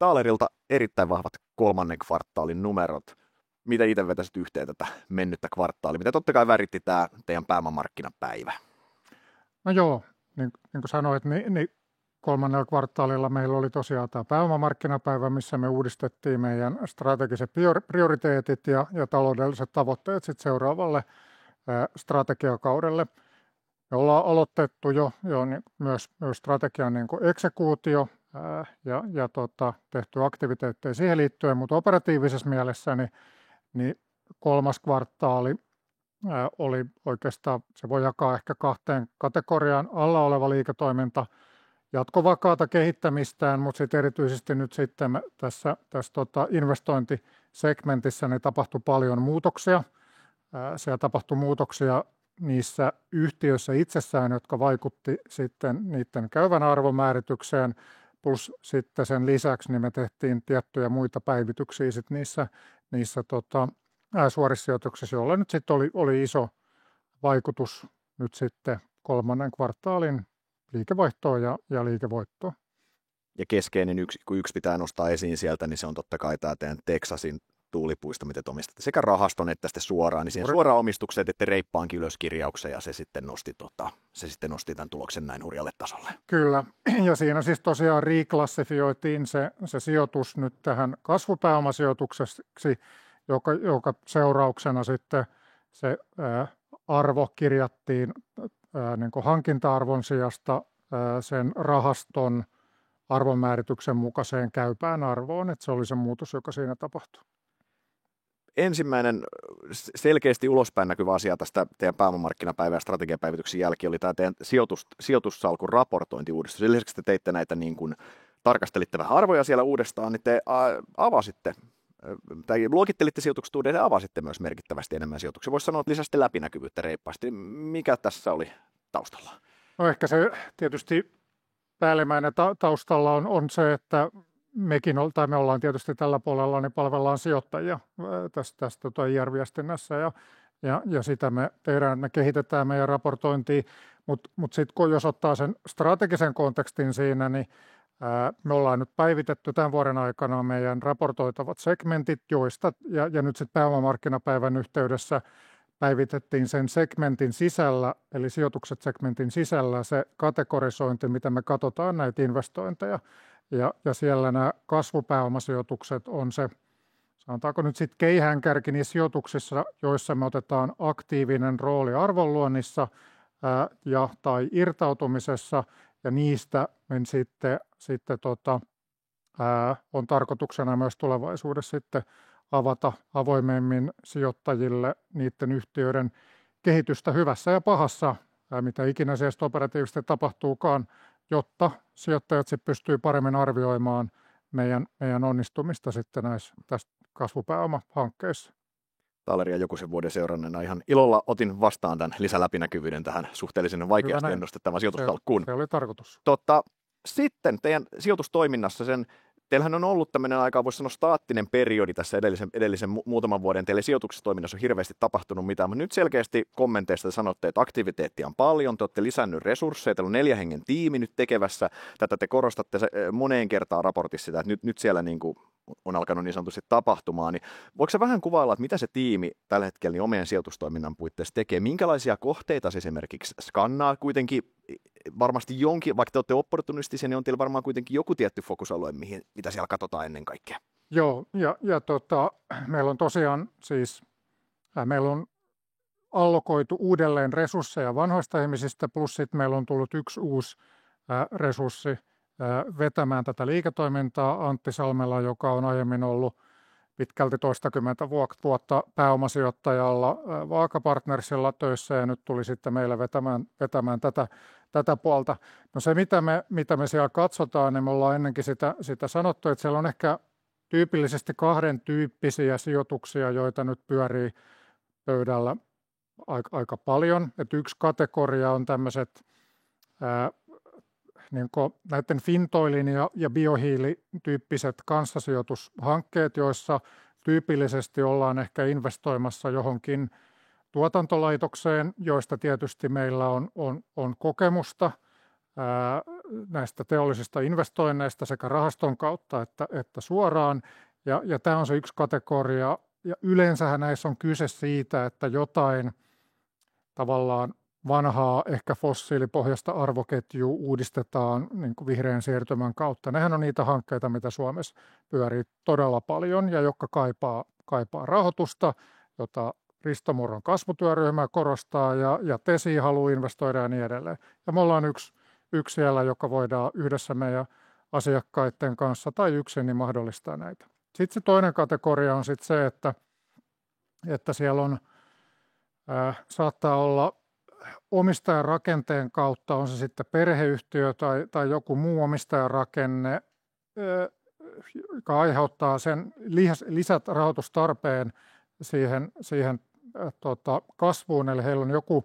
Taalerilta erittäin vahvat kolmannen kvartaalin numerot. Mitä itse vetäisit yhteen tätä mennyttä kvartaalia? Mitä totta kai väritti tämä teidän pääomamarkkinapäivä? No joo, niin kuin sanoit, niin kolmannella kvartaalilla meillä oli tosiaan tämä pääomamarkkinapäivä, missä me uudistettiin meidän strategiset prioriteetit ja taloudelliset tavoitteet sitten seuraavalle strategiakaudelle. Me ollaan aloitettu jo myös strategian niin kuin eksekuutio ja tehty aktiviteetteja siihen liittyen, mutta operatiivisessa mielessä niin kolmas kvartaali oli oikeastaan, se voi jakaa ehkä kahteen kategoriaan, alla oleva liiketoiminta, jatkovakaata kehittämistään, mutta sitten erityisesti nyt sitten tässä investointisegmentissä niin tapahtui paljon muutoksia. Siellä tapahtui muutoksia niissä yhtiöissä itsessään, jotka vaikutti sitten niiden käyvän arvomääritykseen, plus sitten sen lisäksi niin me tehtiin tiettyjä muita päivityksiä sit niissä suorissa sijoituksissa, joilla nyt sitten oli iso vaikutus nyt sitten kolmannen kvartaalin liikevaihtoon ja liikevoittoon. Ja keskeinen kun yksi pitää nostaa esiin sieltä, niin se on totta kai tämä teidän Texasin tuulipuisto, mitä te omistatte sekä rahaston että sitten suoraan, niin siihen suoraan omistukseen teette reippaankin ylöskirjauksen ja se sitten nosti tämän tuloksen näin hurjalle tasolle. Kyllä, ja siinä siis tosiaan reklassifioitiin se sijoitus nyt tähän kasvupääomasijoitukseksi, joka seurauksena sitten se arvo kirjattiin niin kuin hankinta-arvon sijasta sen rahaston arvonmäärityksen mukaiseen käypään arvoon, että se oli se muutos, joka siinä tapahtui. Ensimmäinen selkeästi ulospäin näkyvä asia tästä teidän pääomamarkkinapäivän ja strategiapäivityksen jälkeen oli tämä teidän sijoitussalkun raportointiuudistus. Sen lisäksi te teitte näitä niin kuin tarkastelitte vähän arvoja siellä uudestaan, niin te avasitte tai luokittelitte sijoitukset uudelleen ja avasitte myös merkittävästi enemmän sijoituksia. Voisi sanoa, että lisäsitte läpinäkyvyyttä reippaasti. Mikä tässä oli taustalla? No ehkä se tietysti päällimmäinen taustalla on se, että me ollaan tietysti tällä puolella, niin palvellaan sijoittajia tästä IR-viestinnässä ja sitä me tehdään, me kehitetään meidän raportointia, mutta sitten jos ottaa sen strategisen kontekstin siinä, niin me ollaan nyt päivitetty tämän vuoden aikana meidän raportoitavat segmentit, joista ja nyt sitten pääomamarkkinapäivän yhteydessä päivitettiin sen segmentin sisällä, eli sijoitukset segmentin sisällä se kategorisointi, mitä me katsotaan näitä investointeja. Ja siellä nämä kasvupääomasijoitukset on se, sanotaanko nyt sitten keihäänkärki niissä sijoituksissa, joissa me otetaan aktiivinen rooli arvonluonnissa tai irtautumisessa, ja niistä me sitten on tarkoituksena myös tulevaisuudessa sitten avata avoimemmin sijoittajille niiden yhtiöiden kehitystä hyvässä ja pahassa, mitä ikinä sieltä operatiivisesti tapahtuukaan, jotta sijoittajat sitten pystyy paremmin arvioimaan meidän onnistumista sitten näissä tästä kasvupääomahankkeissa. Taaleria joku sen vuoden seuranneena ihan ilolla otin vastaan tämän lisäläpinäkyvyyden tähän suhteellisen vaikeasti ennustettavan sijoitussalkkuun. Se oli tarkoitus. Sitten teidän sijoitustoiminnassa teillähän on ollut tämmöinen aika, voisi sanoa, staattinen periodi tässä edellisen muutaman vuoden. Teille sijoitustoiminnassa on hirveästi tapahtunut mitään, mutta nyt selkeästi kommenteista te sanotte, että aktiviteettia on paljon, te olette lisännyt resursseja, teillä on 4 hengen tiimi nyt tekevässä. Tätä te korostatte moneen kertaan raportissa sitä, että nyt siellä niin kuin on alkanut niin sanotusti tapahtumaan. Niin voiko se vähän kuvailla, että mitä se tiimi tällä hetkellä niin omien sijoitustoiminnan puitteissa tekee? Minkälaisia kohteita se esimerkiksi skannaa kuitenkin? Varmasti jonkin, vaikka te olette opportunistisia, niin on teillä varmaan kuitenkin joku tietty fokusalue, mitä siellä katsotaan ennen kaikkea. Joo, ja meillä on tosiaan siis, meillä on allokoitu uudelleen resursseja vanhoista ihmisistä, plus sitten meillä on tullut yksi uusi resurssi vetämään tätä liiketoimintaa, Antti Salmela, joka on aiemmin ollut pitkälti toistakymmentä vuotta pääomasijoittajalla Vaaka-partnersilla töissä ja nyt tuli sitten meille vetämään tätä puolta. No se, mitä me siellä katsotaan, niin me ollaan ennenkin sitä sanottu, että siellä on ehkä tyypillisesti 2 tyyppisiä sijoituksia, joita nyt pyörii pöydällä aika paljon. Et yksi kategoria on tämmöiset niin näiden Fintoilin ja biohiilityyppiset kanssasijoitushankkeet, joissa tyypillisesti ollaan ehkä investoimassa johonkin tuotantolaitokseen, joista tietysti meillä on kokemusta näistä teollisista investoinneista sekä rahaston kautta että suoraan. Ja tämä on se yksi kategoria. Ja yleensähän näissä on kyse siitä, että jotain tavallaan vanhaa, ehkä fossiilipohjaista arvoketjua uudistetaan niin kuin vihreän siirtymän kautta. Nehän on niitä hankkeita, mitä Suomessa pyörii todella paljon ja jotka kaipaa rahoitusta, jota Risto Murron kasvutyöryhmä korostaa ja Tesi haluaa investoida ja niin edelleen. Ja me ollaan yksi siellä, joka voidaan yhdessä meidän asiakkaiden kanssa tai yksin niin mahdollistaa näitä. Sitten se toinen kategoria on sitten se, että siellä on, saattaa olla omistajan rakenteen kautta, on se sitten perheyhtiö tai joku muu omistajarakenne, joka aiheuttaa sen lisärahoitustarpeen siihen kasvuun, eli heillä on joku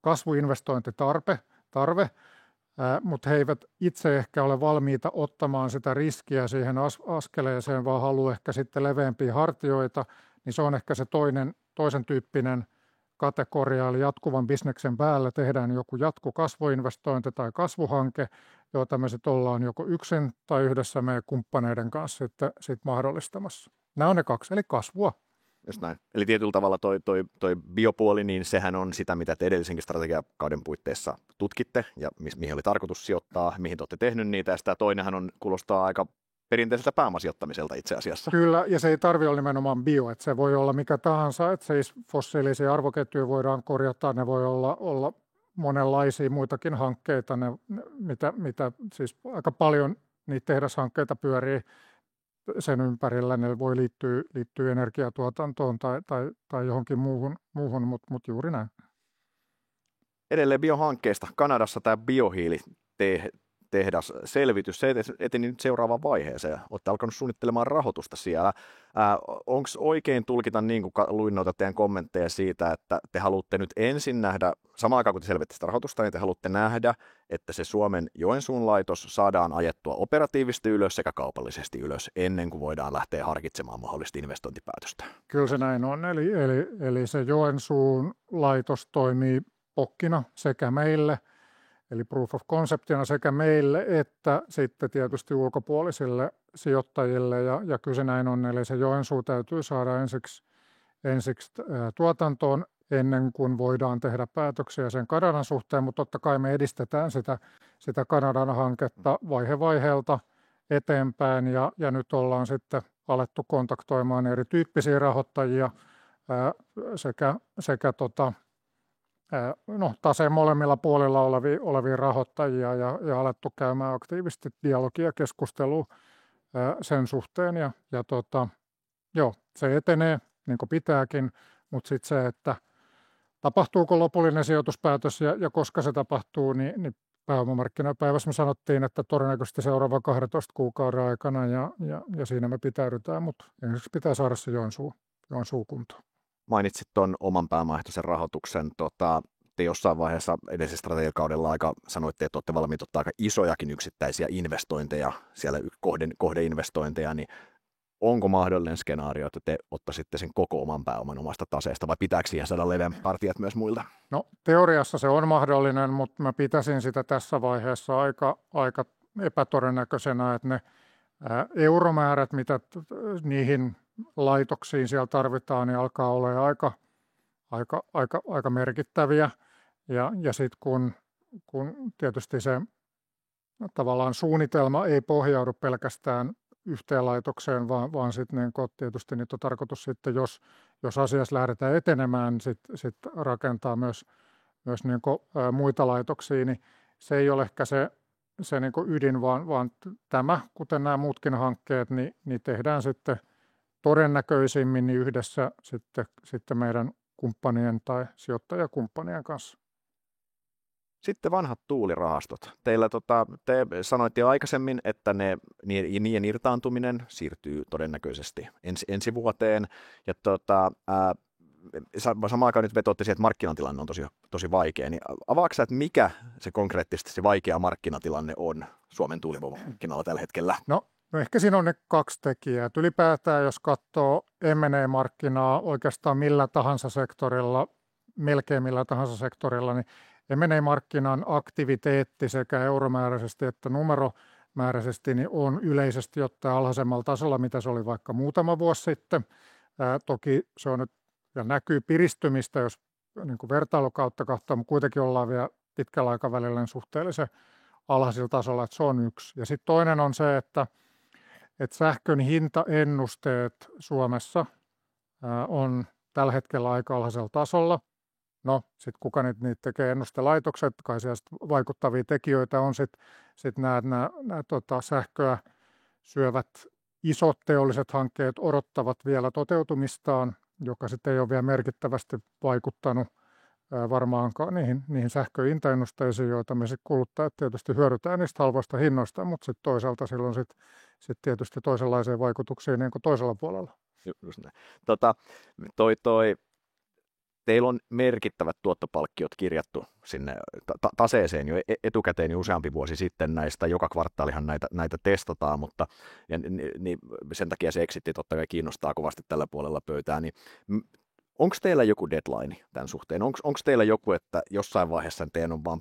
kasvuinvestointitarve, mutta he eivät itse ehkä ole valmiita ottamaan sitä riskiä siihen askeleeseen, vaan haluaa ehkä sitten leveämpiä hartioita, niin se on ehkä se toisen tyyppinen kategoria, eli jatkuvan bisneksen päällä tehdään joku jatkokasvuinvestointi tai kasvuhanke, jota me sitten ollaan joko yksin tai yhdessä meidän kumppaneiden kanssa sitten mahdollistamassa. Nämä on ne kaksi, eli kasvua. Just näin. Eli tietyllä tavalla toi biopuoli, niin sehän on sitä, mitä te edellisenkin strategiakauden puitteissa tutkitte ja mihin oli tarkoitus sijoittaa, mihin te olette tehnyt niitä. Ja sitä toinenhan kuulostaa aika perinteiseltä pääomasijoittamiselta itse asiassa. Kyllä, ja se ei tarvitse olla nimenomaan bio, että se voi olla mikä tahansa, että siis fossiilisia arvoketjuja voidaan korjata, ne voi olla monenlaisia muitakin hankkeita, mitä siis aika paljon niitä tehdashankkeita pyörii sen ympärillä, ne voi liittyä energiatuotantoon tai johonkin muuhun mutta juuri näin. Edelleen biohankkeesta. Kanadassa tämä biohiilitehdas-selvitys, se eteni nyt seuraavaan vaiheeseen. Olette alkanut suunnittelemaan rahoitusta siellä. Onko oikein tulkita, niin kuin luin noita teidän kommentteja siitä, että te haluatte nyt ensin nähdä, samaan aikaan kun te selvitte sitä rahoitusta, niin te haluatte nähdä, että se Suomen Joensuun laitos saadaan ajettua operatiivisesti ylös sekä kaupallisesti ylös ennen kuin voidaan lähteä harkitsemaan mahdollista investointipäätöstä? Kyllä se näin on. Eli se Joensuun laitos toimii pokkina sekä meille, eli proof of conceptina sekä meille että sitten tietysti ulkopuolisille sijoittajille. Ja kyllä se näin on, eli se Joensuu täytyy saada ensiksi tuotantoon ennen kuin voidaan tehdä päätöksiä sen Kanadan suhteen, mutta totta kai me edistetään sitä Kanadan hanketta vaiheelta eteenpäin ja nyt ollaan sitten alettu kontaktoimaan erityyppisiä rahoittajia sekä taseen molemmilla puolilla olevia rahoittajia ja alettu käymään aktiivisesti dialogia ja keskustelua sen suhteen ja se etenee niin kuin pitääkin, mutta sitten se, että tapahtuuko lopullinen sijoituspäätös ja koska se tapahtuu, niin pääomamarkkinapäivässä me sanottiin, että todennäköisesti seuraavan 12 kuukauden aikana ja siinä me pitäydytään, mutta ensiksi pitää saada se Joensuu kuntoon. Mainitsit tuon oman pääomaehtoisen rahoituksen. Te jossain vaiheessa edellisellä strategiakaudella sanoitte, että olette valmiit ottaa aika isojakin yksittäisiä investointeja, siellä kohdeinvestointeja, niin onko mahdollinen skenaario, että te ottaisitte sen koko oman pääoman omasta taseesta, vai pitääkö siihen saada leveämmät partijat myös muilta? No teoriassa se on mahdollinen, mutta mä pitäisin sitä tässä vaiheessa aika epätodennäköisenä, että ne euromäärät, mitä niihin laitoksiin siellä tarvitaan, niin alkaa olla aika merkittäviä. Ja sitten kun tietysti se tavallaan suunnitelma ei pohjaudu pelkästään yhteen laitokseen, vaan sitten niin tietysti niitä on tarkoitus sitten, jos asiassa lähdetään etenemään, niin sit rakentaa myös niin muita laitoksia, niin se ei ole ehkä se niin ydin, vaan tämä, kuten nämä muutkin hankkeet, niin tehdään sitten todennäköisimmin niin yhdessä sitten meidän kumppanien tai sijoittajakumppanien kanssa. Sitten vanhat tuulirahastot. Te sanoitte jo aikaisemmin, että niiden irtaantuminen siirtyy todennäköisesti ensi vuoteen. Ja samaan aikaan nyt vetoatte siihen, että markkinatilanne on tosi vaikea. Niin avaatko sä, että mikä se konkreettisesti se vaikea markkinatilanne on Suomen tuulivoimamarkkinalla tällä hetkellä? No ehkä siinä on ne kaksi tekijää. Ylipäätään jos katsoo M&A-markkinaa oikeastaan melkein millä tahansa sektorilla, niin M&A-markkinan aktiviteetti sekä euromääräisesti että numeromääräisesti niin on yleisesti ottaen alhaisemmalla tasolla, mitä se oli vaikka muutama vuosi sitten. Toki se on nyt ja näkyy piristymistä, jos niin kuin vertailukautta katsoo, mutta kuitenkin ollaan vielä pitkällä aikavälillä suhteellisen alhaisilla tasolla, että se on yksi. Ja sitten toinen on se, että sähkön hintaennusteet Suomessa on tällä hetkellä aika alhaisella tasolla. No, sitten kuka niitä tekee, ennustelaitokset, kai siellä vaikuttavia tekijöitä on sitten nämä sähköä syövät isot teolliset hankkeet odottavat vielä toteutumistaan, joka sitten ei ole vielä merkittävästi vaikuttanut varmaankaan niihin sähköhintaennusteisiin, joita me sitten kuluttajat tietysti hyödytään niistä halvoista hinnoista, mutta sitten toisaalta silloin sit tietysti toisenlaisia vaikutuksia niin kuin toisella puolella. Just näin. Teillä on merkittävät tuottopalkkiot kirjattu sinne taseeseen jo etukäteen useampi vuosi sitten näistä. Joka kvartaalihan näitä testataan, mutta sen takia se exitti totta kai kiinnostaa kovasti tällä puolella pöytää. Niin, onko teillä joku deadline tämän suhteen? Onko teillä joku, että jossain vaiheessa teidän on vaan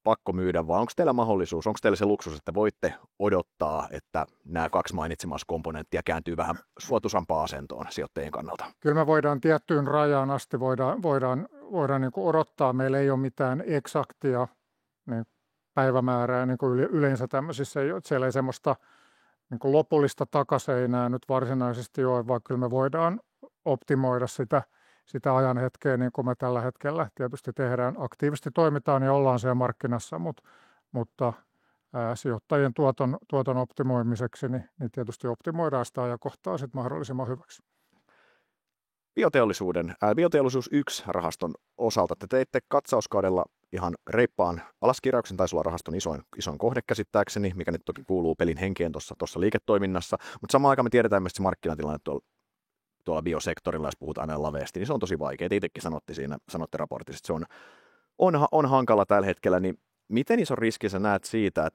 pakko myydä, vai onko teillä mahdollisuus, onko teillä se luksus, että voitte odottaa, että nämä kaksi mainitsemassa komponenttia kääntyy vähän suotuisampaan asentoon sijoittajien kannalta? Kyllä me voidaan tiettyyn rajaan asti voidaan niin kuin odottaa. Meillä ei ole mitään eksaktia niin päivämäärää niin kuin yleensä tämmöisissä. Siellä ei semmoista niin kuin lopullista takaseinää nyt varsinaisesti ole, vaan kyllä me voidaan optimoida sitä ajan hetkeä, niin kuin me tällä hetkellä tietysti tehdään. Aktiivisesti toimitaan ja ollaan siellä markkinassa, mutta sijoittajien tuoton optimoimiseksi niin tietysti optimoidaan sitä ajankohtaa sitten mahdollisimman hyväksi. Bioteollisuus 1-rahaston osalta te teitte katsauskaudella ihan reippaan alaskirjauksen, taisi olla rahaston isoin kohde käsittääkseni, mikä nyt toki kuuluu pelin henkeen tuossa liiketoiminnassa, mutta samaan aikaan me tiedetään myös se markkinatilanne tuolla biosektorilla, jos puhutaan aina laveasti, niin se on tosi vaikea. Te itsekin sanotte raportissa, että se on hankala tällä hetkellä, niin miten iso riski sä näet siitä,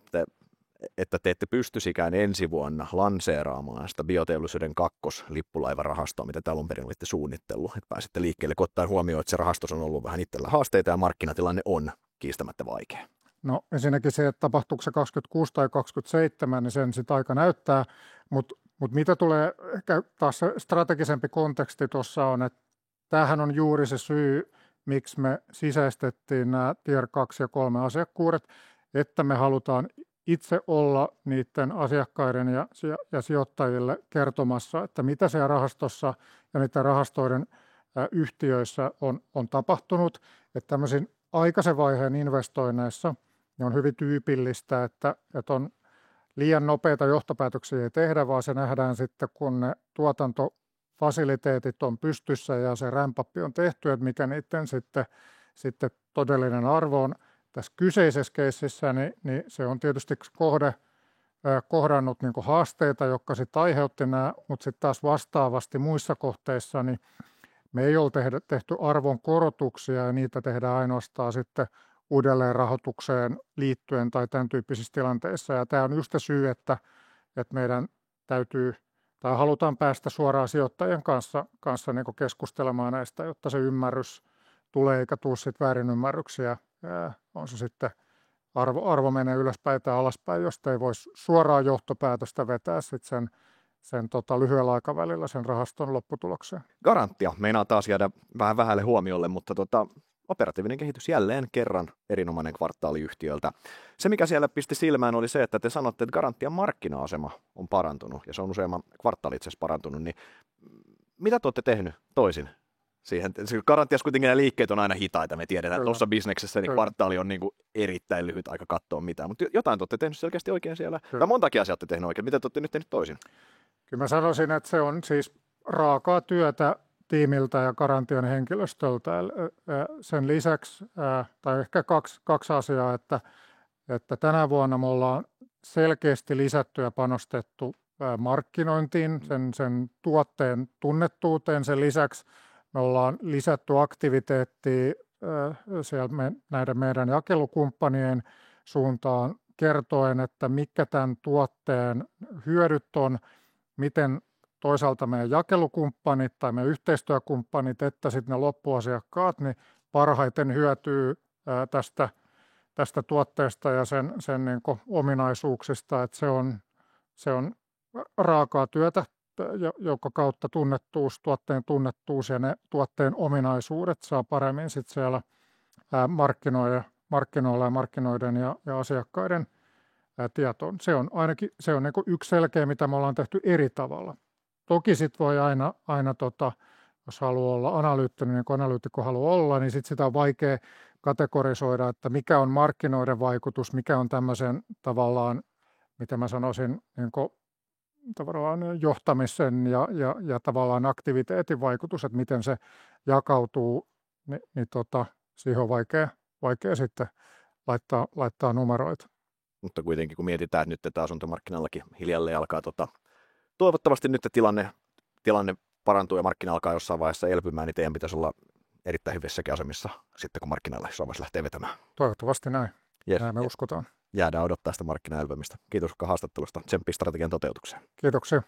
että te ette pystyisikään ensi vuonna lanseeraamaan sitä bioteollisuuden kakkoslippulaivarahastoa, mitä te alun perin olitte suunnitellut, että pääsitte liikkeelle, kun ottaen huomioon, että se rahastos on ollut vähän itsellä haasteita ja markkinatilanne on kiistämättä vaikea? No ensinnäkin se, että tapahtuuko se 26 tai 27, niin sen sitten aika näyttää, mutta mitä tulee, ehkä taas se strategisempi konteksti tuossa on, että tämähän on juuri se syy, miksi me sisäistettiin nämä Tier 2 ja 3 asiakkuudet, että me halutaan itse olla niiden asiakkaiden ja sijoittajille kertomassa, että mitä siellä rahastossa ja niiden rahastoiden yhtiöissä on tapahtunut. Että tämmöisiin aikaisen vaiheen investoinneissa niin on hyvin tyypillistä, että on liian nopeita johtopäätöksiä ei tehdä, vaan se nähdään sitten, kun ne tuotantofasiliteetit on pystyssä ja se ramp-up on tehty, että mikä niiden sitten todellinen arvo on. Tässä kyseisessä keississä niin se on tietysti kohdannut niin kuin haasteita, jotka sitten aiheutti nämä, mutta sitten taas vastaavasti muissa kohteissa niin me ei ole tehty arvon korotuksia ja niitä tehdään ainoastaan sitten uudelleen rahoitukseen liittyen tai tämän tyyppisissä tilanteissa. Ja tämä on just se syy, että meidän täytyy tai halutaan päästä suoraan sijoittajien kanssa niin kuin keskustelemaan näistä, jotta se ymmärrys tulee eikä tule sitten väärinymmärryksiä. On se sitten arvo menee ylöspäin tai alaspäin, josta ei voisi suoraan johtopäätöstä vetää sitten sen lyhyellä aikavälillä sen rahaston lopputulokseen. Garantia meinaa taas jäädä vähän vähälle huomiolle, mutta operatiivinen kehitys jälleen kerran erinomainen kvartaali yhtiöltä. Se, mikä siellä pisti silmään, oli se, että te sanotte, että Garantian markkina-asema on parantunut, ja se on useamman kvartaali itse asiassa parantunut, niin mitä te olette tehnyt toisin siihen? Garantiassa kuitenkin nämä liikkeet on aina hitaita, me tiedetään, että tuossa bisneksessä niin kvartaali on niin kuin erittäin lyhyt aika katsoa mitään, mutta jotain te olette tehnyt selkeästi oikein siellä, tai montakin asiaa olette tehnyt oikein, mitä te olette nyt tehnyt toisin? Kyllä mä sanoisin, että se on siis raakaa työtä tiimiltä ja Garantian henkilöstöltä. Sen lisäksi, tai ehkä kaksi asiaa, että tänä vuonna me ollaan selkeästi lisätty ja panostettu markkinointiin, sen tuotteen tunnettuuteen. Sen lisäksi me ollaan lisätty aktiviteettia siellä näiden meidän jakelukumppanien suuntaan kertoen, että mitkä tämän tuotteen hyödyt on, miten toisaalta meidän jakelukumppanit tai meidän yhteistyökumppanit, että sitten ne loppuasiakkaat niin parhaiten hyötyy tästä tuotteesta ja sen niin kuin ominaisuuksista, että se on raakaa työtä, joka kautta tuotteen tunnettuus ja ne tuotteen ominaisuudet saa paremmin sit siellä markkinoilla ja markkinoiden ja asiakkaiden tietoon. Se on niin kuin yksi selkeä, mitä me ollaan tehty eri tavalla. Toki sit voi aina jos haluaa olla analyyttinen, niin kuin analyytikko haluaa olla, niin sit sitä on vaikea kategorisoida, että mikä on markkinoiden vaikutus, mikä on tämmöisen tavallaan, mitä mä sanoisin, niin kuin tavallaan johtamisen ja tavallaan aktiviteetin vaikutus, että miten se jakautuu, niin siihen on vaikea sitten laittaa numeroita. Mutta kuitenkin kun mietitään, että nyt tätä asuntomarkkinallakin hiljalleen alkaa, toivottavasti nyt tilanne parantuu ja markkina alkaa jossain vaiheessa elpymään, niin teidän pitäisi olla erittäin hyvissäkin asemissa sitten, kun markkinailla jossain vaiheessa lähtee vetämään. Toivottavasti näin. Yes. Näin me uskotaan. Jäädään odottaa sitä markkinaelpymistä. Kiitos haastattelusta. Tsemppiä strategian toteutukseen. Kiitoksia.